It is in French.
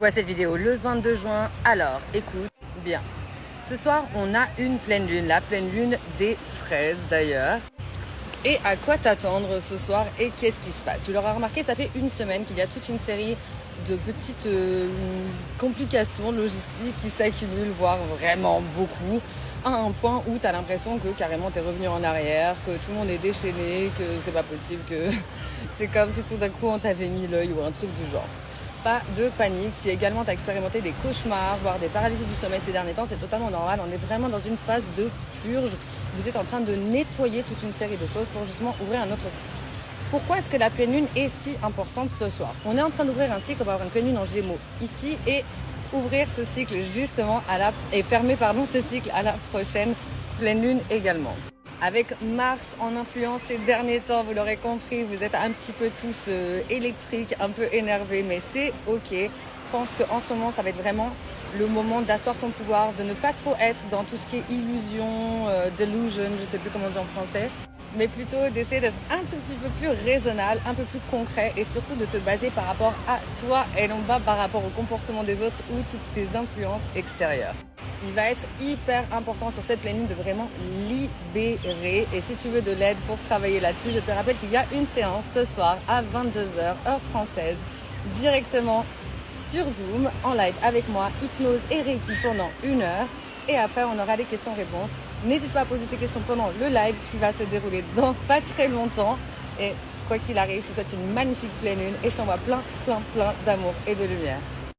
vois cette vidéo le 22 juin, alors écoute bien. Ce soir, on a une pleine lune, la pleine lune des fraises d'ailleurs. Et à quoi t'attendre ce soir et qu'est-ce qui se passe? Tu l'auras remarqué, ça fait une semaine qu'il y a toute une série de petites complications logistiques qui s'accumulent, voire vraiment beaucoup, à un point où tu as l'impression que carrément tu es revenu en arrière, que tout le monde est déchaîné, que c'est pas possible, que c'est comme si tout d'un coup on t'avait mis l'œil ou un truc du genre. Pas de panique, si également tu as expérimenté des cauchemars, voire des paralysies du sommeil ces derniers temps, c'est totalement normal, on est vraiment dans une phase de purge. Vous êtes en train de nettoyer toute une série de choses pour justement ouvrir un autre cycle. Pourquoi est-ce que la pleine lune est si importante ce soir? On est en train d'ouvrir un cycle, on va avoir une pleine lune en Gémeaux ici et ouvrir ce cycle justement et fermer ce cycle à la prochaine pleine lune également. Avec Mars en influence ces derniers temps, vous l'aurez compris, vous êtes un petit peu tous électriques, un peu énervés, mais c'est ok. Je pense qu'en ce moment, ça va être vraiment le moment d'asseoir ton pouvoir, de ne pas trop être dans tout ce qui est illusion, delusion, je ne sais plus comment on dit en français, mais plutôt d'essayer d'être un tout petit peu plus raisonnable, un peu plus concret et surtout de te baser par rapport à toi et non pas par rapport au comportement des autres ou toutes ces influences extérieures. Il va être hyper important sur cette pleine lune de vraiment libérer. Et si tu veux de l'aide pour travailler là-dessus, je te rappelle qu'il y a une séance ce soir à 22h, heure française, directement sur Zoom, en live avec moi, hypnose et Reiki pendant 1 heure. Et après, on aura des questions-réponses. N'hésite pas à poser tes questions pendant le live qui va se dérouler dans pas très longtemps. Et quoi qu'il arrive, je te souhaite une magnifique pleine lune et je t'envoie plein d'amour et de lumière.